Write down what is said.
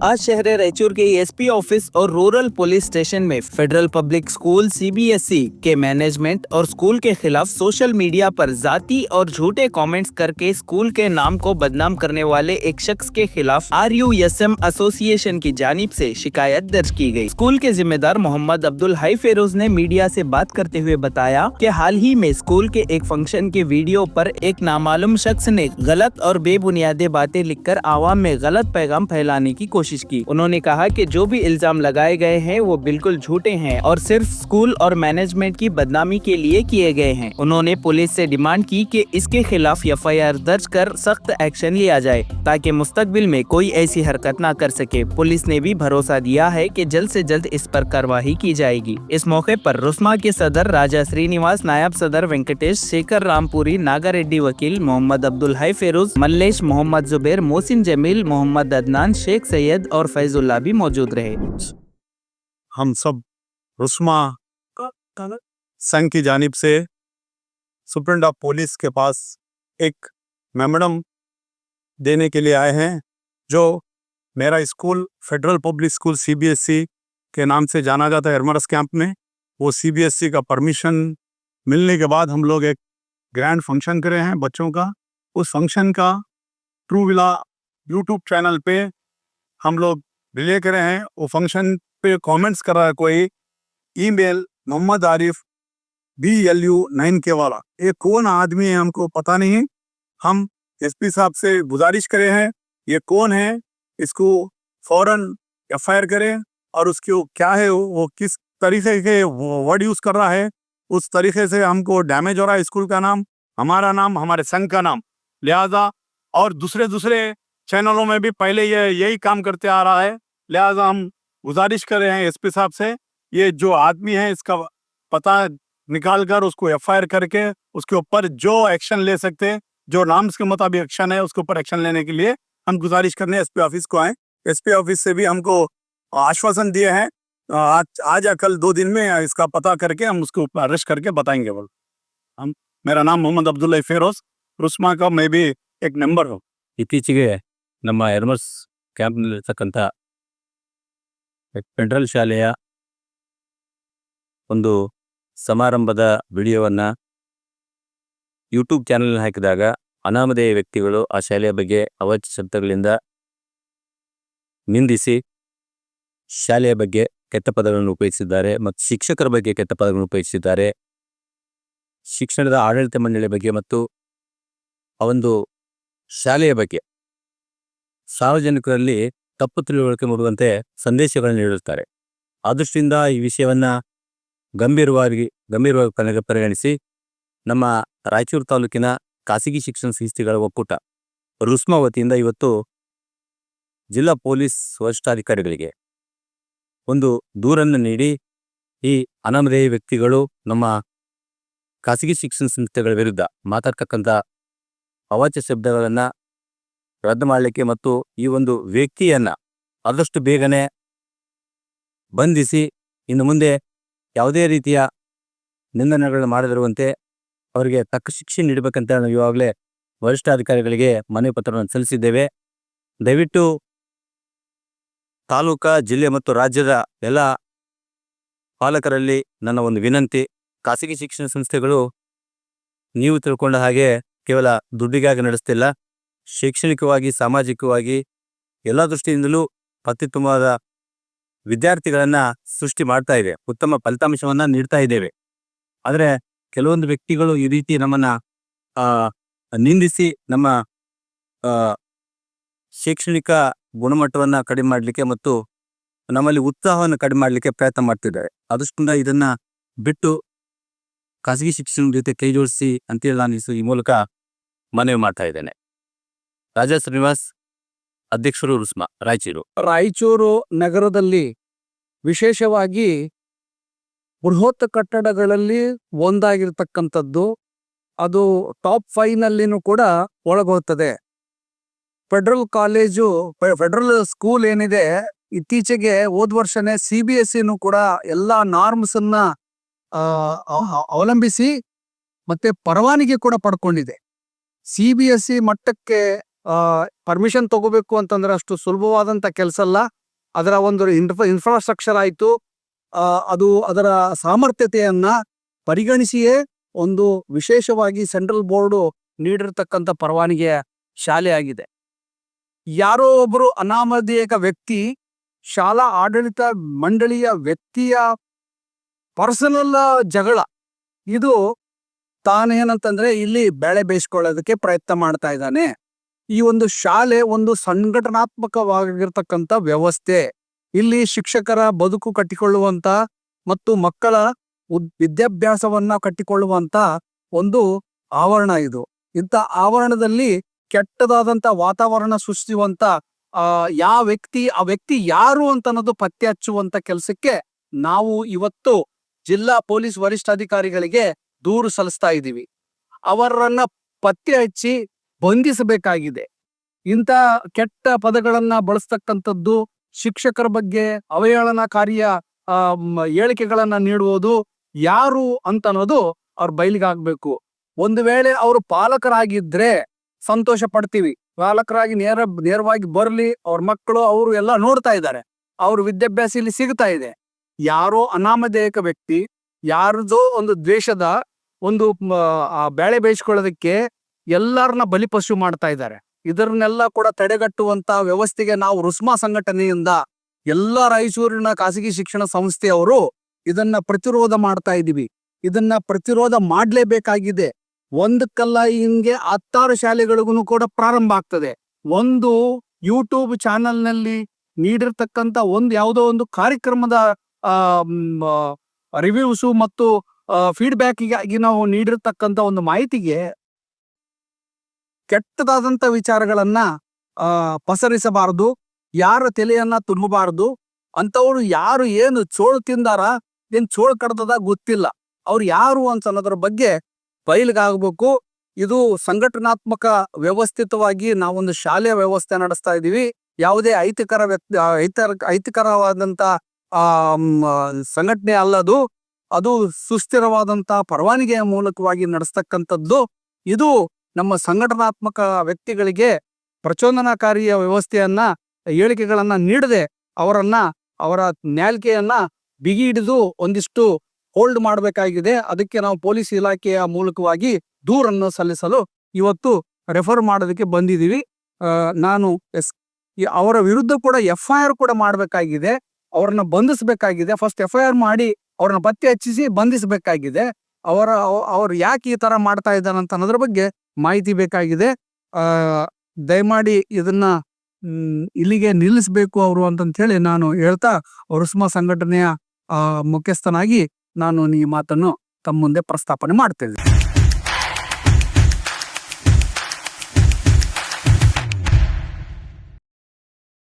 आज शहर रायचूर के एसपी ऑफिस और रूरल पुलिस स्टेशन में फेडरल पब्लिक स्कूल सीबीएसई के मैनेजमेंट और स्कूल के खिलाफ सोशल मीडिया पर जाती और झूठे कमेंट्स करके स्कूल के नाम को बदनाम करने वाले एक शख्स के खिलाफ RUSM एसोसिएशन की जानिब से शिकायत दर्ज की गई। स्कूल के जिम्मेदार मोहम्मद अब्दुल हाई फेरोज ने मीडिया से बात करते हुए बताया कि हाल ही में स्कूल के एक फंक्शन के वीडियो पर एक नामालूम शख्स ने गलत और बेबुनियादी बातें लिखकर आवाम में गलत पैगाम फैलाने की कोशिश की। उन्होंने कहा कि जो भी इल्जाम लगाए गए हैं वो बिल्कुल झूठे हैं और सिर्फ स्कूल और मैनेजमेंट की बदनामी के लिए किए गए हैं। उन्होंने पुलिस से डिमांड की कि इसके खिलाफ FIR दर्ज कर सख्त एक्शन लिया जाए ताकि मुस्तकबिल में कोई ऐसी हरकत न कर सके। पुलिस ने भी भरोसा दिया है कि जल्द से जल्द इस पर कार्रवाई की जाएगी। इस मौके पर रुस्मा के सदर राजा श्रीनिवास, नायब सदर वेंकटेश, शेखर रामपुरी, नागा रेड्डी वकील, मोहम्मद अब्दुल हाई फेरोज, मल्लेश, मोहम्मद जुबैर, मोहसिन जमील, मोहम्मद अदनान, शेख सैयद और फैजुल्ला भी मौजूद रहे। हम सब रुस्मा संघ की जानिब से सुप्रिंटेंडेंट ऑफ पुलिस के पास एक मेमोरेंडम देने के लिए आए हैं। जो मेरा school federal public school CBSE के नाम से जाना जाता है एरमरस कैंप में, वो CBSE का परमिशन मिलने के बाद हम लोग एक ग्रैंड फंक्शन करे हैं बच्चों का। उस फंक्शन का ट्रू विला यूट्यूब चैनल पे हम लोग रिले करे हैं। वो फंक्शन पे कमेंट्स कर रहा है कोई email Mohammad Arif BLU 9K वाला। ये कौन आदमी है हमको पता नहीं। हम SP साहब से गुजारिश करे हैं ये कौन है, इसको फौरन FIR करें और उसको क्या है वो किस तरीके के वर्ड यूज़ कर रहा है, उस तरीके से हमको डैमेज हो रहा है स्कूल का नाम, हमारा नाम, हमारे संघ का नाम। लिहाजा और दूसरे चैनलों में भी पहले ये यही काम करते आ रहा है। लिहाजा हम गुजारिश कर रहे हैं SP साहब से ये जो आदमी है इसका पता निकाल कर उसको FIR करके उसके ऊपर जो एक्शन ले सकते हैं, जो नाम्स के मुताबिक एक्शन है उसके ऊपर एक्शन लेने के लिए हम गुजारिश करने SP ऑफिस को आए। SP ऑफिस से भी हमको आश्वासन दिए हैं आज या कल 2 दिन में इसका पता करके हम उसको ऊपर अरेस्ट करके बताएंगे। बोल मेरा नाम मोहम्मद अब्दुल हाई फेरोज, रुस्मा का मैं भी एक मेंबर हूँ। ಇತ್ತೀಚೆಗೆ ನಮ್ಮ ಎರ್ಮರ್ಸ್ ಕ್ಯಾಂಪ್ನಲ್ಲಿರ್ತಕ್ಕಂಥ ಫೆಡರಲ್ ಶಾಲೆಯ ಒಂದು ಸಮಾರಂಭದ ವಿಡಿಯೋವನ್ನು ಯೂಟ್ಯೂಬ್ ಚಾನಲ್ ಹಾಕಿದಾಗ ಅನಾಮಧೇಯ ವ್ಯಕ್ತಿಗಳು ಆ ಶಾಲೆಯ ಬಗ್ಗೆ ಅವಾಚ್ಯ ಶಬ್ದಗಳಿಂದ ನಿಂದಿಸಿ ಶಾಲೆಯ ಬಗ್ಗೆ ಕೆಟ್ಟ ಪದಗಳನ್ನು ಉಪಯೋಗಿಸಿದ್ದಾರೆ ಮತ್ತು ಶಿಕ್ಷಕರ ಬಗ್ಗೆ ಕೆಟ್ಟ ಪದಗಳನ್ನು ಉಪಯೋಗಿಸಿದ್ದಾರೆ. ಶಿಕ್ಷಣದ ಆಡಳಿತ ಮಂಡಳಿಯ ಬಗ್ಗೆ ಮತ್ತು ಆ ಒಂದು ಶಾಲೆಯ ಬಗ್ಗೆ ಸಾರ್ವಜನಿಕರಲ್ಲಿ ತಪ್ಪು ತಿಳುವಳಿಕೆ ಮೂಡುವಂತೆ ಸಂದೇಶಗಳನ್ನು ನೀಡುತ್ತಾರೆ. ಆ ದೃಷ್ಟಿಯಿಂದ ಈ ವಿಷಯವನ್ನು ಗಂಭೀರವಾಗಿ ಪರಿಗಣಿಸಿ ನಮ್ಮ ರಾಯಚೂರು ತಾಲೂಕಿನ ಖಾಸಗಿ ಶಿಕ್ಷಣ ಸಂಸ್ಥೆಗಳ ಒಕ್ಕೂಟ ರುಸ್ಮಾ ವತಿಯಿಂದ ಇವತ್ತು ಜಿಲ್ಲಾ ಪೊಲೀಸ್ ವರಿಷ್ಠಾಧಿಕಾರಿಗಳಿಗೆ ಒಂದು ದೂರನ್ನು ನೀಡಿ ಈ ಅನಾಮಧೇಯ ವ್ಯಕ್ತಿಗಳು ನಮ್ಮ ಖಾಸಗಿ ಶಿಕ್ಷಣ ಸಂಸ್ಥೆಗಳ ವಿರುದ್ಧ ಮಾತಾಡ್ತಕ್ಕಂಥ ಅವಾಚ್ಯ ಶಬ್ದಗಳನ್ನು ರದ್ದು ಮಾಡಲಿಕ್ಕೆ ಮತ್ತು ಈ ಒಂದು ವ್ಯಕ್ತಿಯನ್ನು ಆದಷ್ಟು ಬೇಗನೆ ಬಂಧಿಸಿ ಇನ್ನು ಮುಂದೆ ಯಾವುದೇ ರೀತಿಯ ನಿಂದನೆಗಳನ್ನು ಮಾಡದಿರುವಂತೆ ಅವರಿಗೆ ತಕ್ಕ ಶಿಕ್ಷೆ ನೀಡಬೇಕಂತ ನಾವು ಇವಾಗಲೇ ವರಿಷ್ಠಾಧಿಕಾರಿಗಳಿಗೆ ಮನವಿ ಪತ್ರವನ್ನು ಸಲ್ಲಿಸಿದ್ದೇವೆ. ದಯವಿಟ್ಟು ತಾಲೂಕಾ, ಜಿಲ್ಲೆ ಮತ್ತು ರಾಜ್ಯದ ಎಲ್ಲ ಪಾಲಕರಲ್ಲಿ ನನ್ನ ಒಂದು ವಿನಂತಿ, ಖಾಸಗಿ ಶಿಕ್ಷಣ ಸಂಸ್ಥೆಗಳು ನೀವು ತಿಳ್ಕೊಂಡ ಹಾಗೆ ಕೇವಲ ದುಡ್ಡಿಗಾಗಿ ನಡೆಸ್ತಿಲ್ಲ, ಶೈಕ್ಷಣಿಕವಾಗಿ, ಸಾಮಾಜಿಕವಾಗಿ ಎಲ್ಲ ದೃಷ್ಟಿಯಿಂದಲೂ ಅತ್ಯುತ್ತಮವಾದ ವಿದ್ಯಾರ್ಥಿಗಳನ್ನು ಸೃಷ್ಟಿ ಮಾಡ್ತಾ ಇದೆ, ಉತ್ತಮ ಫಲಿತಾಂಶವನ್ನು ನೀಡ್ತಾ ಇದ್ದೇವೆ. ಆದರೆ ಕೆಲವೊಂದು ವ್ಯಕ್ತಿಗಳು ಈ ರೀತಿ ನಮ್ಮನ್ನು ನಿಂದಿಸಿ ನಮ್ಮ ಶೈಕ್ಷಣಿಕ ಗುಣಮಟ್ಟವನ್ನು ಕಡಿಮೆ ಮಾಡಲಿಕ್ಕೆ ಮತ್ತು ನಮ್ಮಲ್ಲಿ ಉತ್ಸಾಹವನ್ನು ಕಡಿಮೆ ಮಾಡಲಿಕ್ಕೆ ಪ್ರಯತ್ನ ಮಾಡ್ತಿದ್ದಾರೆ. ಅದರಿಂದ ಇದನ್ನು ಬಿಟ್ಟು ಖಾಸಗಿ ಶಿಕ್ಷಣದ ಜೊತೆ ಕೈ ಜೋಡಿಸಿ ಅಂತೇಳಿ ನಾನು ಈ ಮೂಲಕ ಮನವಿ ಮಾಡ್ತಾ ಇದ್ದೇನೆ. ರಾಜಾ ಶ್ರೀನಿವಾಸ್, ಅಧ್ಯಕ್ಷರು, ರುಸ್ಮಾ, ರಾಯಚೂರು. ರಾಯಚೂರು ನಗರದಲ್ಲಿ ವಿಶೇಷವಾಗಿ ಬೃಹತ್ ಕಟ್ಟಡಗಳಲ್ಲಿ ಒಂದಾಗಿರ್ತಕ್ಕಂಥದ್ದು, ಅದು ಟಾಪ್ 5 ಕೂಡ ಒಳಗೋಗ್ತದೆ. ಫೆಡರಲ್ ಕಾಲೇಜು, ಫೆಡರಲ್ ಸ್ಕೂಲ್ ಏನಿದೆ, ಇತ್ತೀಚೆಗೆ ಹೋದ ವರ್ಷನೇ CBSE ಕೂಡ ಎಲ್ಲ ನಾರ್ಮ್ಸನ್ನ ಅವಲಂಬಿಸಿ ಮತ್ತೆ ಪರವಾನಗಿ ಕೂಡ ಪಡ್ಕೊಂಡಿದೆ. CBSE ಮಟ್ಟಕ್ಕೆ ಪರ್ಮಿಷನ್ ತಗೋಬೇಕು ಅಂತಂದ್ರೆ ಅಷ್ಟು ಸುಲಭವಾದಂಥ ಕೆಲಸ ಅಲ್ಲ. ಅದರ ಒಂದು ಇನ್ಫ್ರಾಸ್ಟ್ರಕ್ಚರ್ ಆಯಿತು, ಅದು ಅದರ ಸಾಮರ್ಥ್ಯತೆಯನ್ನ ಪರಿಗಣಿಸಿಯೇ ಒಂದು ವಿಶೇಷವಾಗಿ ಸೆಂಟ್ರಲ್ ಬೋರ್ಡು ನೀಡಿರ್ತಕ್ಕಂಥ ಪರವಾನಗಿಯ ಶಾಲೆ ಆಗಿದೆ. ಯಾರೋ ಒಬ್ಬರು ಅನಾಮಧೇಯ ವ್ಯಕ್ತಿ ಶಾಲಾ ಆಡಳಿತ ಮಂಡಳಿಯ ವ್ಯಕ್ತಿಯ ಪರ್ಸನಲ್ ಜಗಳ, ಇದು ತಾನೇನಂತಂದ್ರೆ ಇಲ್ಲಿ ಬೆಳೆ ಬೇಯಿಸ್ಕೊಳ್ಳೋದಕ್ಕೆ ಪ್ರಯತ್ನ ಮಾಡ್ತಾ ಇದ್ದಾನೆ. ಈ ಒಂದು ಶಾಲೆ ಒಂದು ಸಂಘಟನಾತ್ಮಕವಾಗಿರ್ತಕ್ಕಂಥ ವ್ಯವಸ್ಥೆ. ಇಲ್ಲಿ ಶಿಕ್ಷಕರ ಬದುಕು ಕಟ್ಟಿಕೊಳ್ಳುವಂತ ಮತ್ತು ಮಕ್ಕಳ ವಿದ್ಯಾಭ್ಯಾಸವನ್ನ ಕಟ್ಟಿಕೊಳ್ಳುವಂತ ಒಂದು ಆವರಣ ಇದು. ಇಂಥ ಆವರಣದಲ್ಲಿ ಕೆಟ್ಟದಾದಂತ ವಾತಾವರಣ ಸೃಷ್ಟಿಸುವಂತ ಆ ವ್ಯಕ್ತಿ ಯಾರು ಅಂತ ಅನ್ನೋದು ಪತ್ತೆ ಹಚ್ಚುವಂತ ಕೆಲಸಕ್ಕೆ ನಾವು ಇವತ್ತು ಜಿಲ್ಲಾ ಪೊಲೀಸ್ ವರಿಷ್ಠಾಧಿಕಾರಿಗಳಿಗೆ ದೂರು ಸಲ್ಲಿಸ್ತಾ ಇದ್ದೀವಿ. ಅವರನ್ನ ಪತ್ತೆ ಹಚ್ಚಿ ಬಂಧಿಸಬೇಕಾಗಿದೆ. ಇಂಥ ಕೆಟ್ಟ ಪದಗಳನ್ನ ಬಳಸ್ತಕ್ಕಂಥದ್ದು, ಶಿಕ್ಷಕರ ಬಗ್ಗೆ ಅವಹೇಳನಕಾರಿಯ ಹೇಳಿಕೆಗಳನ್ನ ನೀಡುವುದು ಯಾರು ಅಂತ ಅನ್ನೋದು ಅವ್ರ ಬಯಲಿಗಾಗ್ಬೇಕು. ಒಂದು ವೇಳೆ ಅವರು ಪಾಲಕರಾಗಿದ್ರೆ ಸಂತೋಷ ಪಡ್ತೀವಿ. ಪಾಲಕರಾಗಿ ನೇರವಾಗಿ ಬರ್ಲಿ, ಅವ್ರ ಮಕ್ಕಳು ಅವರು ಎಲ್ಲ ನೋಡ್ತಾ ಇದ್ದಾರೆ, ಅವ್ರ ವಿದ್ಯಾಭ್ಯಾಸ ಇಲ್ಲಿ ಸಿಗ್ತಾ ಇದೆ. ಯಾರೋ ಅನಾಮಧೇಯಕ ವ್ಯಕ್ತಿ ಯಾರದೋ ಒಂದು ದ್ವೇಷದ ಒಂದು ಬೇಳೆ ಬೇಯಿಸ್ಕೊಳ್ಳೋದಕ್ಕೆ ಎಲ್ಲರನ್ನ ಬಲಿಪಶು ಮಾಡ್ತಾ ಇದ್ದಾರೆ. ಇದನ್ನೆಲ್ಲ ಕೂಡ ತಡೆಗಟ್ಟುವಂತ ವ್ಯವಸ್ಥೆಗೆ ನಾವು ರುಸ್ಮಾ ಸಂಘಟನೆಯಿಂದ ಎಲ್ಲ ರಾಯಚೂರಿನ ಖಾಸಗಿ ಶಿಕ್ಷಣ ಸಂಸ್ಥೆಯವರು ಇದನ್ನ ಪ್ರತಿರೋಧ ಮಾಡ್ತಾ ಇದೀವಿ. ಇದನ್ನ ಪ್ರತಿರೋಧ ಮಾಡ್ಲೇಬೇಕಾಗಿದೆ. ಒಂದಕ್ಕಲ್ಲ, ಹಿಂಗೆ 10 ಶಾಲೆಗಳಿಗೂ ಕೂಡ ಪ್ರಾರಂಭ ಆಗ್ತದೆ. ಒಂದು ಯೂಟ್ಯೂಬ್ ಚಾನೆಲ್ ನಲ್ಲಿ ನೀಡಿರ್ತಕ್ಕಂಥ ಯಾವುದೋ ಒಂದು ಕಾರ್ಯಕ್ರಮದ ರಿವ್ಯೂಸು ಮತ್ತು ಫೀಡ್ಬ್ಯಾಕಿಗಾಗಿ ನಾವು ನೀಡಿರ್ತಕ್ಕಂಥ ಒಂದು ಮಾಹಿತಿಗೆ ಕೆಟ್ಟದಾದಂಥ ವಿಚಾರಗಳನ್ನ ಪಸರಿಸಬಾರದು, ಯಾರ ತಲೆಯನ್ನ ತುಂಬಬಾರದು. ಅಂತವ್ರು ಯಾರು ಏನು ಚೋಳು ತಿಂದಾರ, ಏನ್ ಚೋಳು ಕಡ್ದದ ಗೊತ್ತಿಲ್ಲ, ಅವ್ರು ಯಾರು ಅಂತ ಅನ್ನೋದ್ರ ಬಗ್ಗೆ ಬಯಲಿಗಾಗಬೇಕು. ಇದು ಸಂಘಟನಾತ್ಮಕ ವ್ಯವಸ್ಥಿತವಾಗಿ ನಾವೊಂದು ಶಾಲೆಯ ವ್ಯವಸ್ಥೆ ನಡೆಸ್ತಾ ಇದೀವಿ. ಯಾವುದೇ ಅಹಿತಕರವಾದಂತ ಸಂಘಟನೆ ಅಲ್ಲದು. ಅದು ಸುಸ್ಥಿರವಾದಂತ ಪರವಾನಗಿಯ ಮೂಲಕವಾಗಿ ನಡೆಸ್ತಕ್ಕಂಥದ್ದು. ಇದು ನಮ್ಮ ಸಂಘಟನಾತ್ಮಕ ವ್ಯಕ್ತಿಗಳಿಗೆ ಪ್ರಚೋದನಕಾರಿಯ ವ್ಯವಸ್ಥೆಯನ್ನ, ಹೇಳಿಕೆಗಳನ್ನ ನೀಡದೆ ಅವರ ನ್ಯಾಲ್ಕೆಯನ್ನ ಬಿಗಿ ಹಿಡಿದು ಒಂದಿಷ್ಟು ಹೋಲ್ಡ್ ಮಾಡಬೇಕಾಗಿದೆ. ಅದಕ್ಕೆ ನಾವು ಪೊಲೀಸ್ ಇಲಾಖೆಯ ಮೂಲಕವಾಗಿ ದೂರನ್ನು ಸಲ್ಲಿಸಲು ಇವತ್ತು ರೆಫರ್ ಮಾಡೋದಕ್ಕೆ ಬಂದಿದ್ದೀವಿ. ನಾನು ಅವರ ವಿರುದ್ಧ ಕೂಡ FIR ಕೂಡ ಮಾಡಬೇಕಾಗಿದೆ. ಅವ್ರನ್ನ ಬಂಧಿಸಬೇಕಾಗಿದೆ. ಫಸ್ಟ್ FIR ಮಾಡಿ ಅವ್ರನ್ನ ಪತ್ತೆ ಹಚ್ಚಿಸಿ ಬಂಧಿಸಬೇಕಾಗಿದೆ. ಅವ್ರು ಯಾಕೆ ಈ ತರ ಮಾಡ್ತಾ ಇದ್ದಾನೆ ಅಂತ ಅನ್ನೋದ್ರ ಬಗ್ಗೆ ಮಾಹಿತಿ ಬೇಕಾಗಿದೆ. ದಯಮಾಡಿ ಇದನ್ನ ಇಲ್ಲಿಗೆ ನಿಲ್ಲಿಸಬೇಕು ಅವರು ಅಂತಂತ ಹೇಳಿ ನಾನು ಹೇಳ್ತಾ, ರುಸ್ಮಾ ಸಂಘಟನೆಯ ಮುಖ್ಯಸ್ಥನಾಗಿ ನಾನು ಈ ಮಾತನ್ನು ತಮ್ಮ ಮುಂದೆ ಪ್ರಸ್ತಾಪನೆ ಮಾಡ್ತೇನೆ.